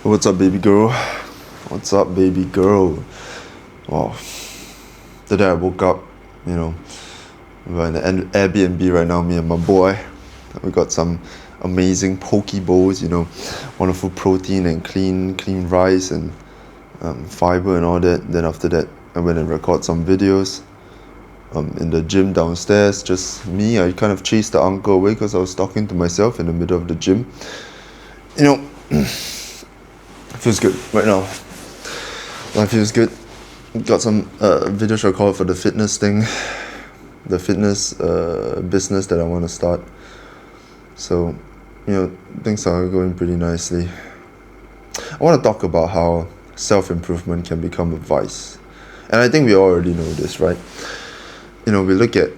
What's up, baby girl? What's up, baby girl? Wow. Today I woke up, we're in an Airbnb right now, me and my boy. We got some amazing poke bowls, wonderful protein and clean rice and fiber and all that. Then after that, I went and recorded some videos in the gym downstairs. Just me. I kind of chased the uncle away because I was talking to myself in the middle of the gym. Feels good right now. Life feels good. Got some videos recorded for the fitness thing, the fitness business that I want to start. So, things are going pretty nicely. I want to talk about how self-improvement can become a vice. And I think we already know this, right? We look at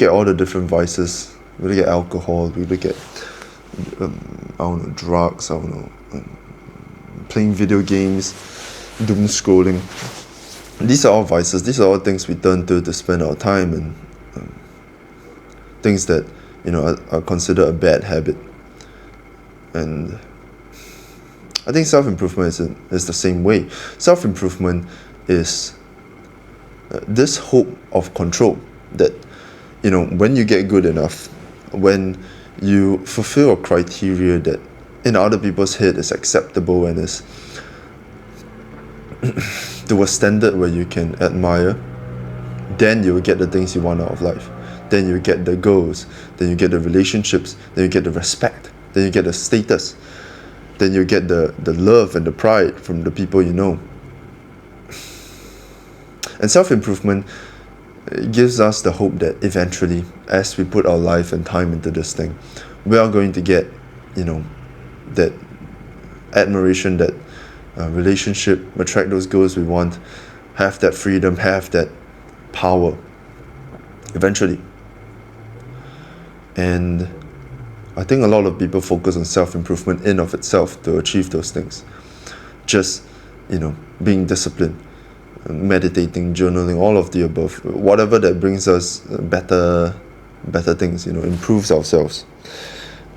all the different vices. We look at alcohol, we look at drugs, playing video games, doom scrolling. These are all vices. These are all things we turn to spend our time, and things that are considered a bad habit. And I think self-improvement is the same way. Self-improvement is this hope of control that when you get good enough, when you fulfill a criteria that in other people's head is acceptable and is to a standard where you can admire, then you will get the things you want out of life. Then you get the goals, then you get the relationships, then you get the respect, then you get the status, then you get the love and the pride from the people you know. And self-improvement gives us the hope that eventually, as we put our life and time into this thing, we are going to get that admiration, that relationship, attract those goals we want, have that freedom, have that power eventually. And I think a lot of people focus on self-improvement in of itself to achieve those things. Just being disciplined, meditating, journaling, all of the above, whatever that brings us better things, improves ourselves.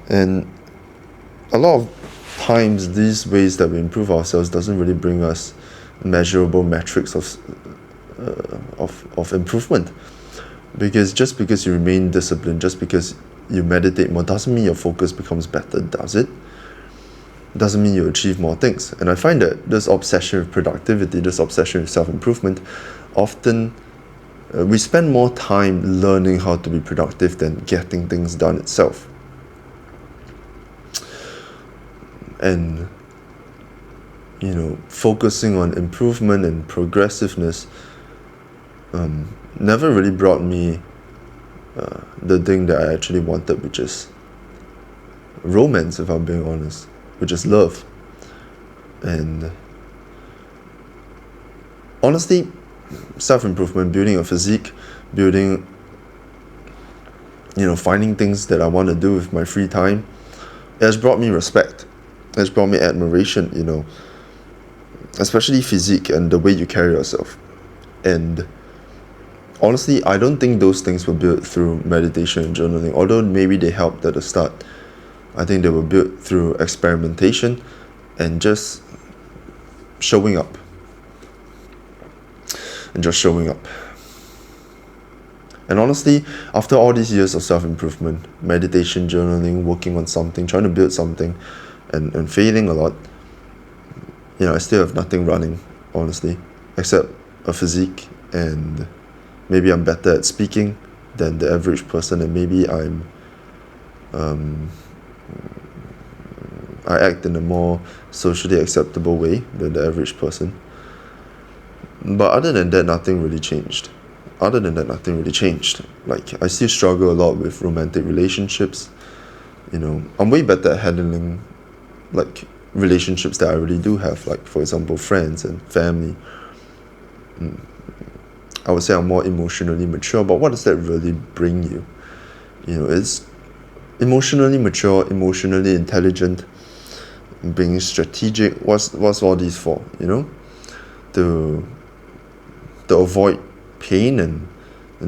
And a lot of times these ways that we improve ourselves doesn't really bring us measurable metrics of improvement, because just because you remain disciplined, just because you meditate more, doesn't mean your focus becomes better, does it? Doesn't mean you achieve more things. And I find that this obsession with productivity, this obsession with self-improvement, often we spend more time learning how to be productive than getting things done itself. And focusing on improvement and progressiveness never really brought me the thing that I actually wanted, which is romance, if I'm being honest, which is love. And honestly, self-improvement, building a physique, finding things that I want to do with my free time, it has brought me respect. It's brought me admiration, especially physique and the way you carry yourself. And honestly, I don't think those things were built through meditation and journaling, although maybe they helped at the start. I think they were built through experimentation and just showing up. And honestly, after all these years of self-improvement, meditation, journaling, working on something, trying to build something, and failing a lot, I still have nothing running, honestly, except a physique, and maybe I'm better at speaking than the average person, and maybe I act in a more socially acceptable way than the average person. But other than that, nothing really changed. Like, I still struggle a lot with romantic relationships. I'm way better at handling like relationships that I really do have, like, for example, friends and family. I would say I'm more emotionally mature, but what does that really bring you? It's emotionally mature, emotionally intelligent, being strategic. What's all these for? To avoid pain and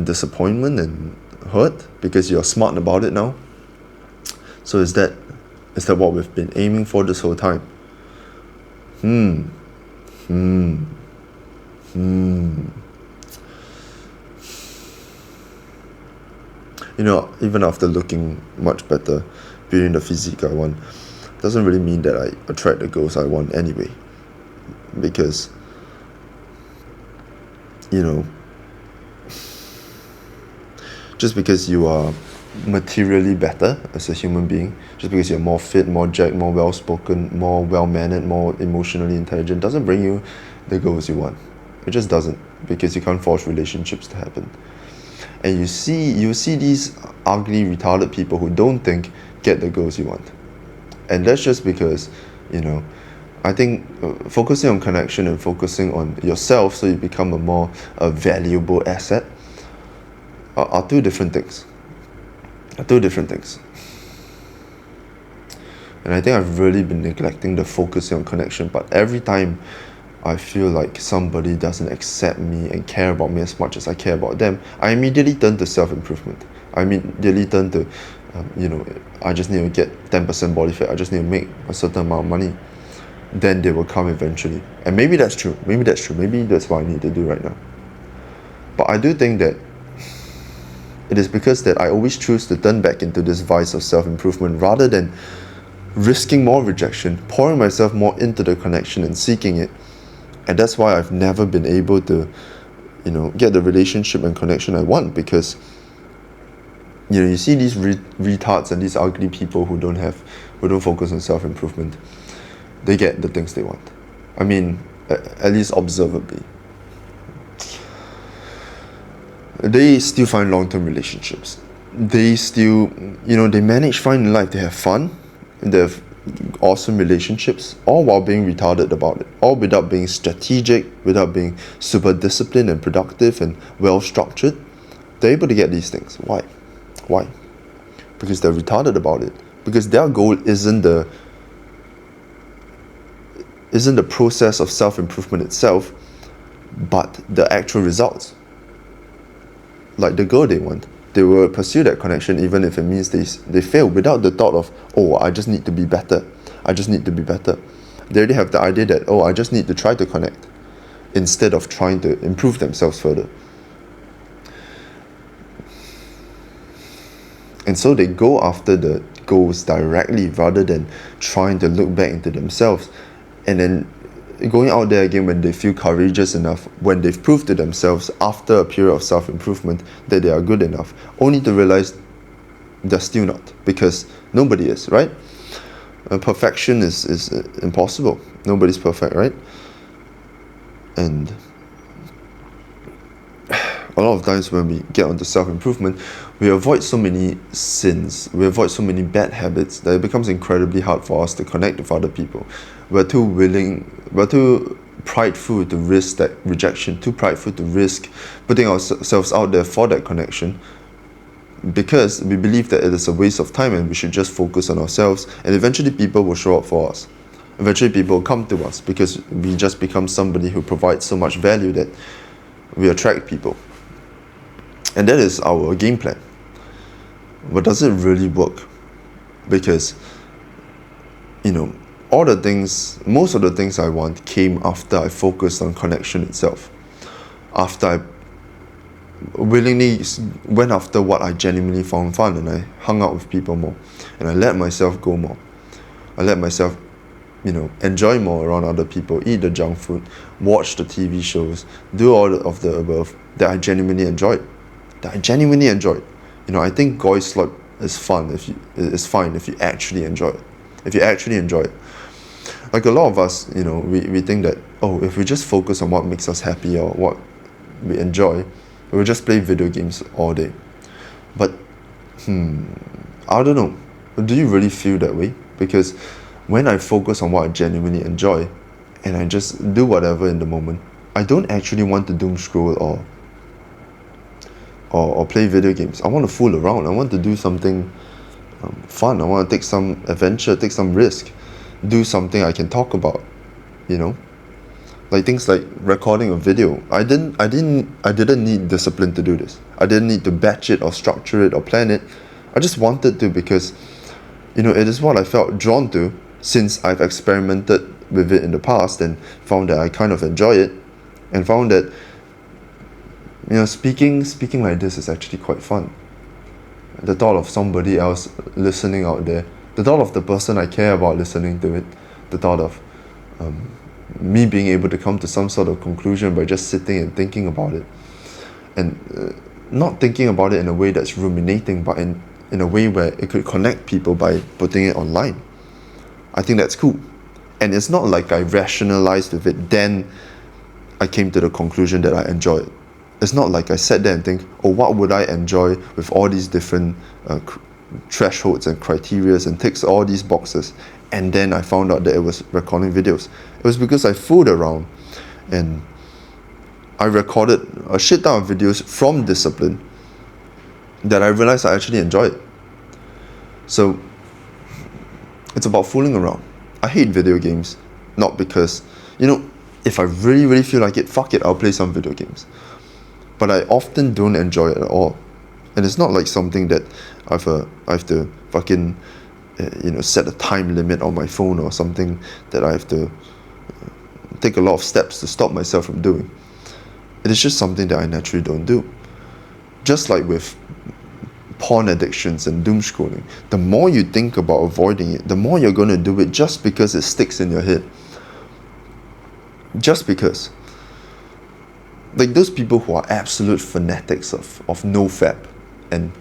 disappointment and hurt, because you're smart about it now. So is that what we've been aiming for this whole time? You know, even after looking much better, building the physique I want, doesn't really mean that I attract the goals I want anyway. Because, you know, just because you are materially better as a human being, just because you're more fit, more jacked, more well-spoken, more well-mannered, more emotionally intelligent, doesn't bring you the goals you want. It just doesn't, because you can't force relationships to happen. And you see these ugly, retarded people who don't think get the goals you want. And that's just because, you know, I think focusing on connection and focusing on yourself so you become a more valuable asset are two different things. And I think I've really been neglecting the focusing on connection, but every time I feel like somebody doesn't accept me and care about me as much as I care about them, I immediately turn to self-improvement. I immediately turn to, I just need to get 10% body fat, I just need to make a certain amount of money. Then they will come eventually. And maybe that's true. Maybe that's what I need to do right now. But I do think that it is because that I always choose to turn back into this vice of self-improvement rather than risking more rejection, pouring myself more into the connection and seeking it. And that's why I've never been able to, get the relationship and connection I want, because, you see these retards and these ugly people who don't focus on self-improvement, they get the things they want. I mean, at least observably. They still find long-term relationships. They still, they manage fine in life. They have fun. They have awesome relationships, all while being retarded about it. All without being strategic, without being super disciplined and productive and well-structured. They're able to get these things. Why? Because they're retarded about it. Because their goal isn't the process of self-improvement itself, but the actual results. Like the goal they want, they will pursue that connection even if it means they fail, without the thought of, I just need to be better. They already have the idea that, I just need to try to connect, instead of trying to improve themselves further. And so they go after the goals directly rather than trying to look back into themselves and then going out there again when they feel courageous enough, when they've proved to themselves after a period of self-improvement that they are good enough, only to realize they're still not, because nobody is, right? Perfection is impossible. Nobody's perfect, right? And a lot of times when we get onto self-improvement, we avoid so many sins, we avoid so many bad habits that it becomes incredibly hard for us to connect with other people. We're too prideful to risk that rejection, too prideful to risk putting ourselves out there for that connection, because we believe that it is a waste of time and we should just focus on ourselves, and eventually people will show up for us. Eventually people will come to us because we just become somebody who provides so much value that we attract people. And that is our game plan. But does it really work? Because, most of the things I want came after I focused on connection itself. After I willingly went after what I genuinely found fun, and I hung out with people more, and I let myself go more. I let myself, enjoy more around other people, eat the junk food, watch the TV shows, do all of the above that I genuinely enjoyed. I think Goy Slot is fine if you actually enjoy it. Like a lot of us, we think that, if we just focus on what makes us happy or what we enjoy, we'll just play video games all day. But, I don't know. Do you really feel that way? Because when I focus on what I genuinely enjoy, and I just do whatever in the moment, I don't actually want to doom scroll or play video games. I want to fool around. I want to do something fun. I want to take some adventure, take some risk, do something I can talk about, like things like recording a video. I didn't need discipline to do this. I didn't need to batch it or structure it or plan it. I just wanted to, because it is what I felt drawn to since I've experimented with it in the past and found that I kind of enjoy it, and found that, you know, speaking like this is actually quite fun. The thought of somebody else listening out there, the thought of the person I care about listening to it, the thought of me being able to come to some sort of conclusion by just sitting and thinking about it, and not thinking about it in a way that's ruminating, but in a way where it could connect people by putting it online. I think that's cool. And it's not like I rationalized with it, then I came to the conclusion that I enjoy it. It's not like I sat there and think, oh, what would I enjoy with all these different thresholds and criterias and ticks all these boxes, and then I found out that it was recording videos. It was because I fooled around and I recorded a shit ton of videos from Discipline that I realized I actually enjoyed. So it's about fooling around. I hate video games, not because, you know, if I really, really feel like it, fuck it, I'll play some video games. But I often don't enjoy it at all. And it's not like something that I have to fucking, set a time limit on my phone, or something that I have to take a lot of steps to stop myself from doing. It is just something that I naturally don't do. Just like with porn addictions and doom scrolling, the more you think about avoiding it, the more you're going to do it, just because it sticks in your head. Just because. Like those people who are absolute fanatics of NoFap and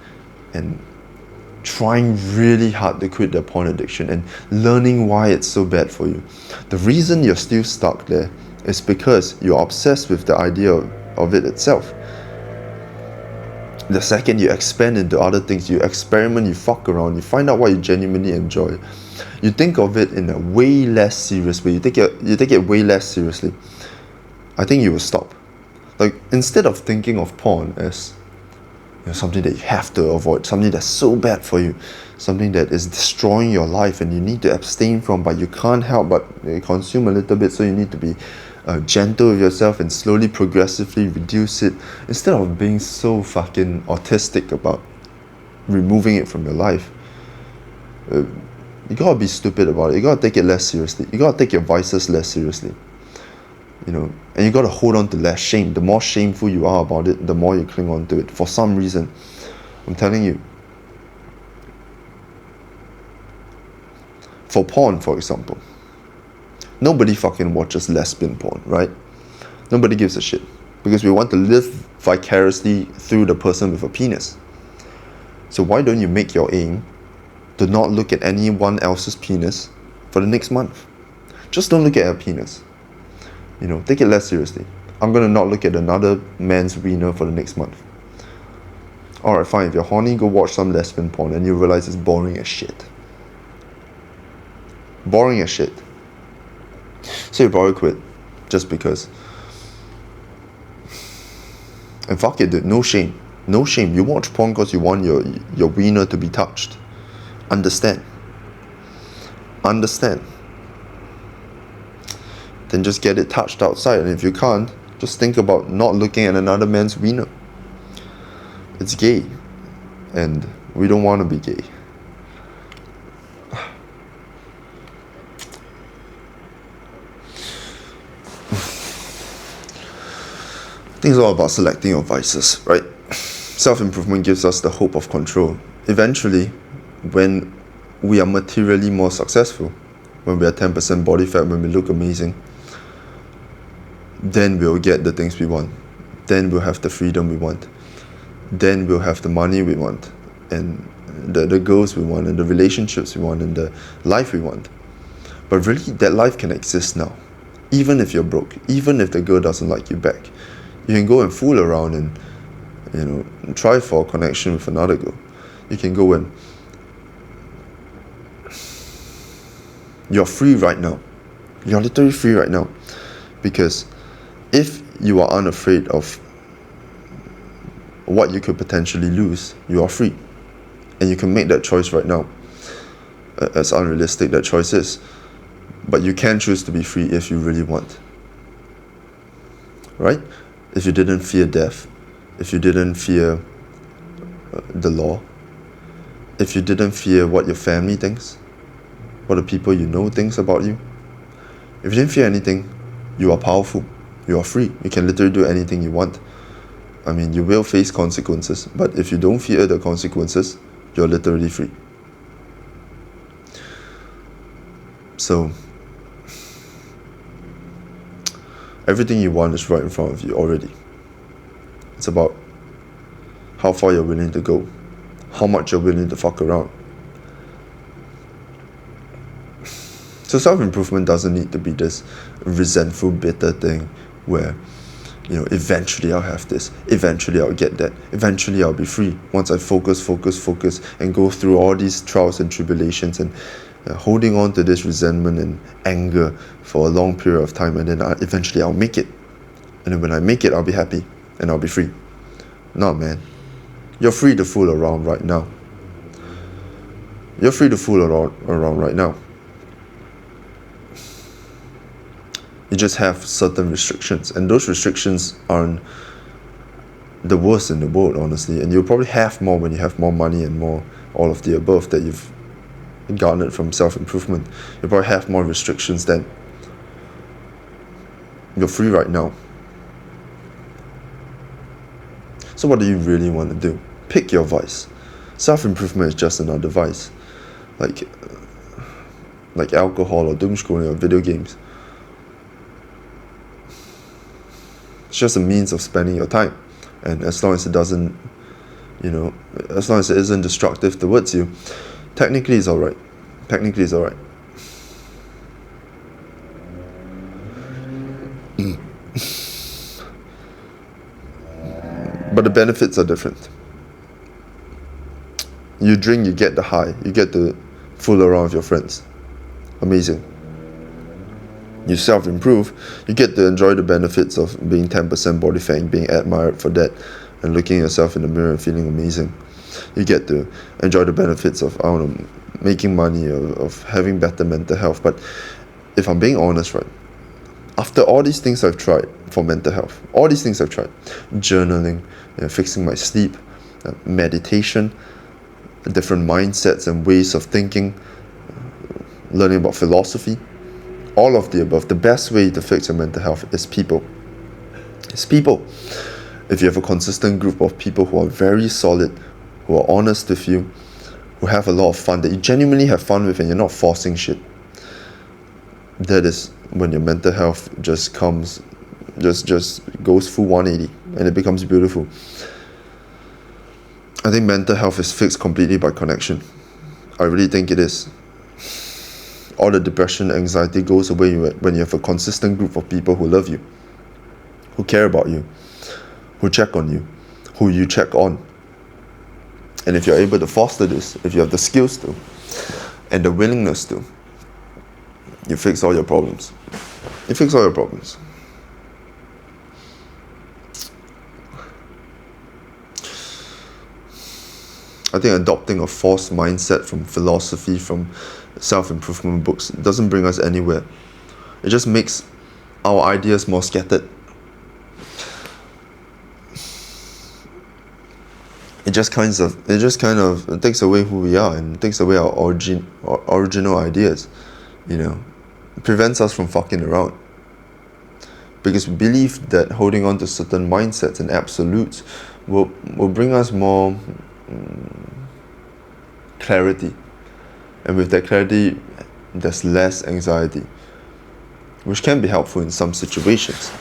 trying really hard to quit their porn addiction and learning why it's so bad for you. The reason you're still stuck there is because you're obsessed with the idea of it itself. The second you expand into other things, you experiment, you fuck around, you find out what you genuinely enjoy, you think of it in a way less serious way, you take it way less seriously, I think you will stop. Like, instead of thinking of porn as, you know, something that you have to avoid, something that's so bad for you, something that is destroying your life and you need to abstain from, but you can't help but consume a little bit, so you need to be gentle with yourself and slowly, progressively reduce it, instead of being so fucking autistic about removing it from your life. You gotta be stupid about it. You gotta take it less seriously. You gotta take your vices less seriously. You know, and you gotta hold on to less shame. The more shameful you are about it, the more you cling on to it. For some reason, I'm telling you. For porn, for example, nobody fucking watches lesbian porn, right? Nobody gives a shit, because we want to live vicariously through the person with a penis. So why don't you make your aim to not look at anyone else's penis for the next month? Just don't look at a penis. You know, take it less seriously. I'm gonna not look at another man's wiener for the next month. Alright, fine, if you're horny, go watch some lesbian porn and you realize it's boring as shit. Boring as shit. So you probably quit, just because. And fuck it, dude, no shame. No shame. You watch porn because you want your wiener to be touched. Understand. Then just get it touched outside, and if you can't, just think about not looking at another man's wiener. It's gay, and we don't want to be gay. I think it's all about selecting your vices, right? Self-improvement gives us the hope of control. Eventually, when we are materially more successful, when we are 10% body fat, when we look amazing, then we'll get the things we want. Then we'll have the freedom we want. Then we'll have the money we want, and the goals we want, and the relationships we want, and the life we want. But really, that life can exist now. Even if you're broke, even if the girl doesn't like you back, you can go and fool around and, you know, try for a connection with another girl. You can go and... You're free right now. You're literally free right now. Because if you are unafraid of what you could potentially lose, you are free. And you can make that choice right now. As unrealistic that choice is. But you can choose to be free if you really want. Right? If you didn't fear death, if you didn't fear the law, if you didn't fear what your family thinks, what the people you know thinks about you, If you didn't fear anything, you are powerful. You are free. You can literally do anything you want. I mean, you will face consequences, but if you don't fear the consequences, you're literally free. So, everything you want is right in front of you already. It's about how far you're willing to go, how much you're willing to fuck around. So self-improvement doesn't need to be this resentful, bitter thing where, eventually I'll have this, eventually I'll get that, eventually I'll be free. Once I focus, and go through all these trials and tribulations and holding on to this resentment and anger for a long period of time, and then eventually I'll make it. And then when I make it, I'll be happy and I'll be free. No, man. You're free to fool around right now. You're free to fool around right now. You just have certain restrictions, and those restrictions aren't the worst in the world, honestly. And you'll probably have more when you have more money and more all of the above that you've garnered from self-improvement. You'll probably have more restrictions then. You're free right now. So what do you really want to do? Pick your vice. Self-improvement is just another vice. Like alcohol or doom scrolling or video games. It's just a means of spending your time. And as long as it doesn't, as long as it isn't destructive towards you, technically it's alright. Technically it's alright. But the benefits are different. You drink, you get the high. You get to fool around with your friends. Amazing. You self-improve, you get to enjoy the benefits of being 10% body fat and being admired for that and looking at yourself in the mirror and feeling amazing. You get to enjoy the benefits of, making money, of having better mental health. But if I'm being honest, right, after all these things I've tried for mental health, all these things I've tried, journaling, fixing my sleep, meditation, different mindsets and ways of thinking, learning about philosophy, all of the above, the best way to fix your mental health is people. It's people. If you have a consistent group of people who are very solid, who are honest with you, who have a lot of fun, that you genuinely have fun with and you're not forcing shit, that is when your mental health just comes, just goes full 180 and it becomes beautiful. I think mental health is fixed completely by connection. I really think it is. All the depression, anxiety goes away when you have a consistent group of people who love you, who care about you, who check on you, who you check on. And if you're able to foster this, if you have the skills to, and the willingness to, you fix all your problems. You fix all your problems. I think adopting a forced mindset from philosophy, from self-improvement books, doesn't bring us anywhere. It just makes our ideas more scattered. It just kind of takes away who we are and takes away our original ideas. It prevents us from fucking around. Because we believe that holding on to certain mindsets and absolutes will bring us more clarity. And with that clarity, there's less anxiety, which can be helpful in some situations.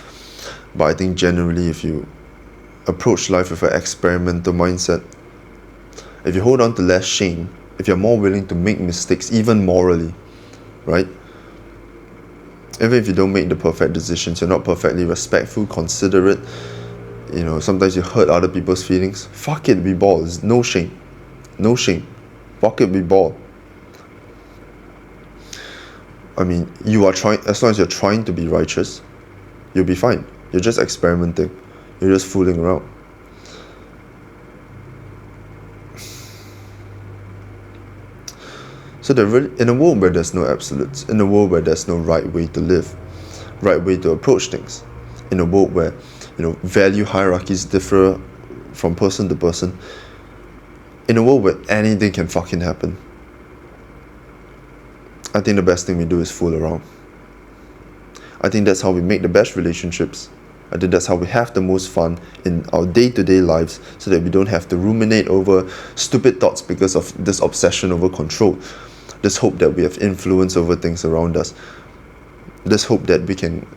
But I think generally, if you approach life with an experimental mindset, if you hold on to less shame, if you're more willing to make mistakes, even morally, right? Even if you don't make the perfect decisions, you're not perfectly respectful, considerate, sometimes you hurt other people's feelings, fuck it, we ball. There's no shame. No shame. Fuck it, we ball. I mean, you are trying, as long as you're trying to be righteous, you'll be fine. You're just experimenting. You're just fooling around. So in a world where there's no absolutes, in a world where there's no right way to live, right way to approach things, in a world where value hierarchies differ from person to person, in a world where anything can fucking happen, I think the best thing we do is fool around. I think that's how we make the best relationships. I think that's how we have the most fun in our day-to-day lives, so that we don't have to ruminate over stupid thoughts because of this obsession over control, this hope that we have influence over things around us, this hope that we can,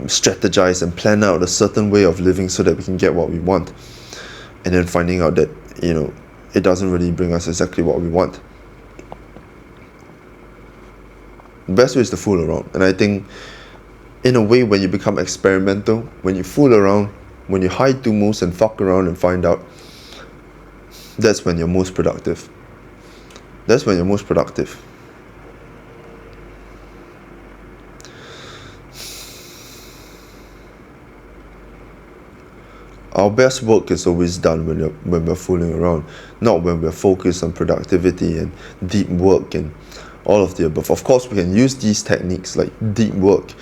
strategize and plan out a certain way of living so that we can get what we want, and then finding out that it doesn't really bring us exactly what we want. The best way is to fool around. And I think in a way, when you become experimental, when you fool around, when you hide too most and fuck around and find out, that's when you're most productive. That's when you're most productive. Our best work is always done when we're fooling around, not when we're focused on productivity and deep work and all of the above. Of course, we can use these techniques like deep work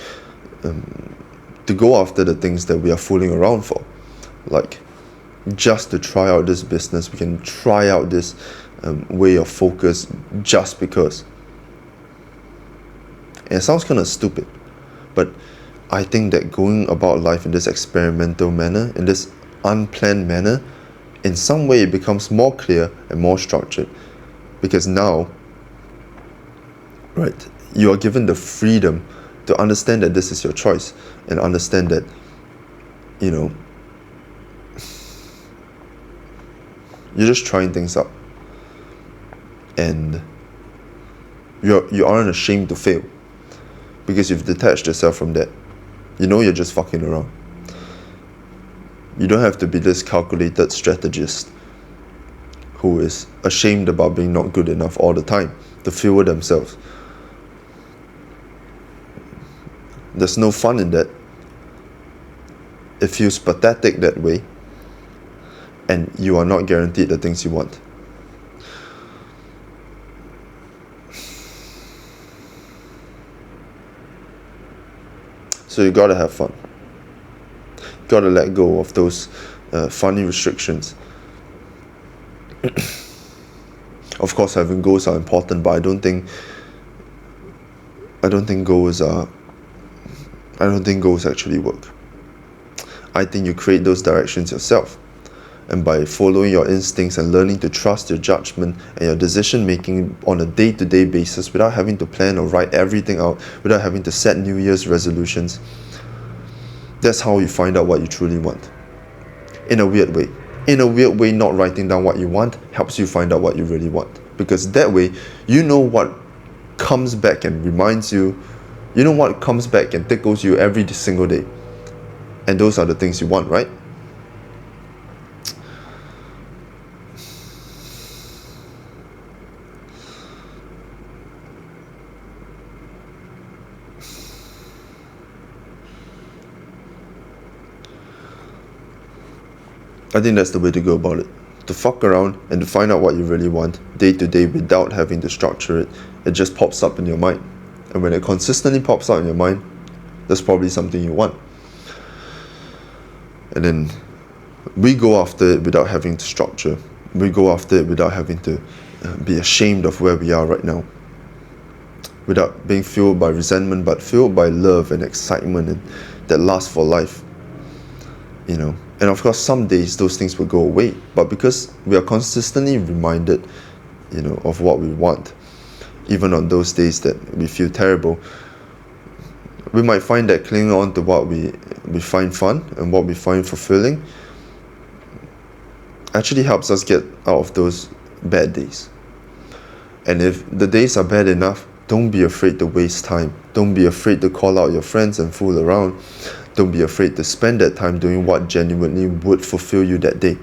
to go after the things that we are fooling around for. Like, just to try out this business, we can try out this way of focus just because. And it sounds kind of stupid, but I think that going about life in this experimental manner, in this unplanned manner, in some way it becomes more clear and more structured, because now, right, you are given the freedom to understand that this is your choice, and understand that you're just trying things out, and you aren't ashamed to fail, because you've detached yourself from that. You're just fucking around. You don't have to be this calculated strategist who is ashamed about being not good enough all the time to fuel themselves. There's no fun in that. It feels pathetic that way, and you are not guaranteed the things you want. So you gotta have fun. You gotta let go of those funny restrictions. Of course, having goals are important, but I don't think goals actually work. I think you create those directions yourself, and by following your instincts and learning to trust your judgment and your decision making on a day-to-day basis, without having to plan or write everything out, without having to set New Year's resolutions, that's how you find out what you truly want. In a weird way, not writing down what you want helps you find out what you really want, because that way you know what comes back and reminds you, what comes back and tickles you every single day, and those are the things you want, right? I think that's the way to go about it. To fuck around and to find out what you really want day to day without having to structure it. It just pops up in your mind. And when it consistently pops out in your mind, that's probably something you want. And then we go after it without having to structure. We go after it without having to be ashamed of where we are right now. Without being fueled by resentment, but fueled by love and excitement and that lasts for life. And of course, some days those things will go away, but because we are consistently reminded, of what we want, even on those days that we feel terrible, we might find that clinging on to what we find fun and what we find fulfilling actually helps us get out of those bad days. And if the days are bad enough, don't be afraid to waste time. Don't be afraid to call out your friends and fool around. Don't be afraid to spend that time doing what genuinely would fulfill you that day.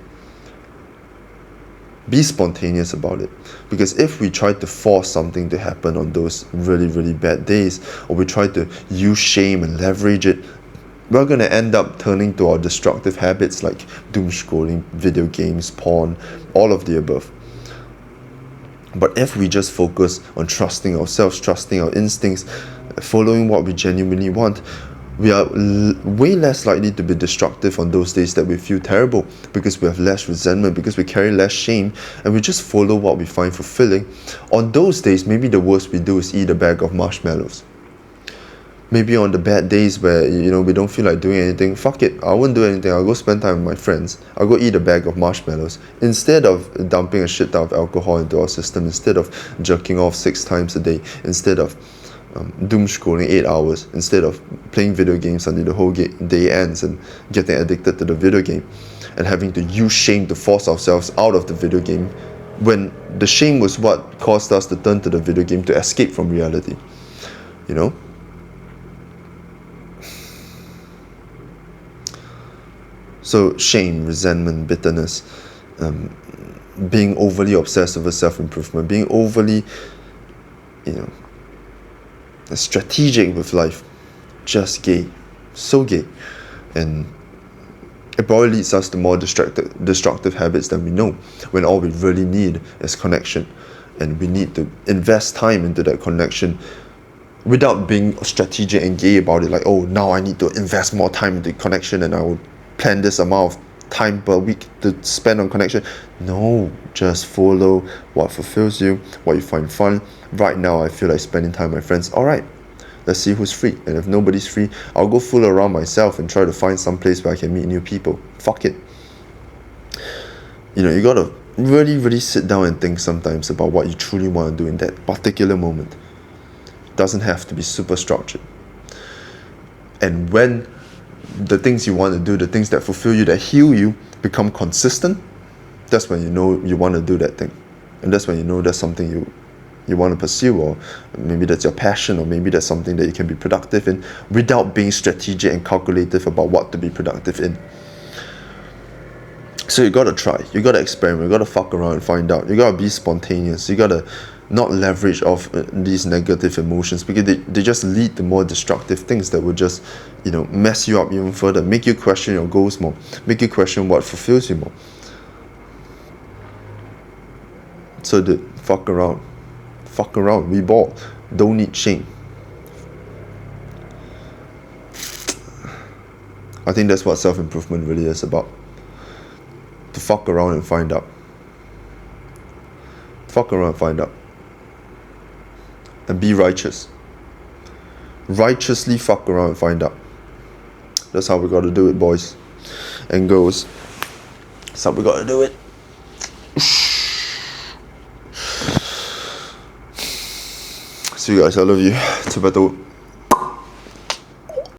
Be spontaneous about it. Because if we try to force something to happen on those really, really bad days, or we try to use shame and leverage it, we're going to end up turning to our destructive habits like doom scrolling, video games, porn, all of the above. But if we just focus on trusting ourselves, trusting our instincts, following what we genuinely want, We are way less likely to be destructive on those days that we feel terrible, because we have less resentment, because we carry less shame, and we just follow what we find fulfilling. On those days, maybe the worst we do is eat a bag of marshmallows. Maybe on the bad days where, we don't feel like doing anything, fuck it, I won't do anything, I'll go spend time with my friends, I'll go eat a bag of marshmallows, instead of dumping a shit ton of alcohol into our system, instead of jerking off 6 times a day, instead of doom scrolling 8 hours, instead of playing video games until the whole day ends and getting addicted to the video game, and having to use shame to force ourselves out of the video game, when the shame was what caused us to turn to the video game to escape from reality. So shame, resentment, bitterness, being overly obsessed with self-improvement, being overly, strategic with life, just gay, so gay. And it probably leads us to more destructive habits than we know, when all we really need is connection. And we need to invest time into that connection without being strategic and gay about it, like, oh, now I need to invest more time into connection and I will plan this amount of time per week to spend on connection. No, just follow what fulfills you, what you find fun. Right now I feel like spending time with my friends. Alright, let's see who's free. And if nobody's free, I'll go fool around myself and try to find some place where I can meet new people. Fuck it. You gotta really sit down and think sometimes about what you truly want to do in that particular moment. It doesn't have to be super structured. And when the things you want to do, the things that fulfill you, that heal you, become consistent, that's when you know you want to do that thing. And that's when you know that's something you want to pursue, or maybe that's your passion, or maybe that's something that you can be productive in without being strategic and calculative about what to be productive in. So you gotta try, you gotta experiment, you gotta fuck around and find out, you gotta be spontaneous, you gotta not leverage off these negative emotions, because they just lead to more destructive things that will just mess you up even further, make you question your goals more, make you question what fulfills you more. So fuck around, we ball, don't need shame. I think that's what self-improvement really is about. To fuck around and find out. Fuck around and find out. And be righteous. Righteously fuck around and find out. That's how we gotta do it, boys and girls. That's how we gotta do it. See you guys, I love you. It's about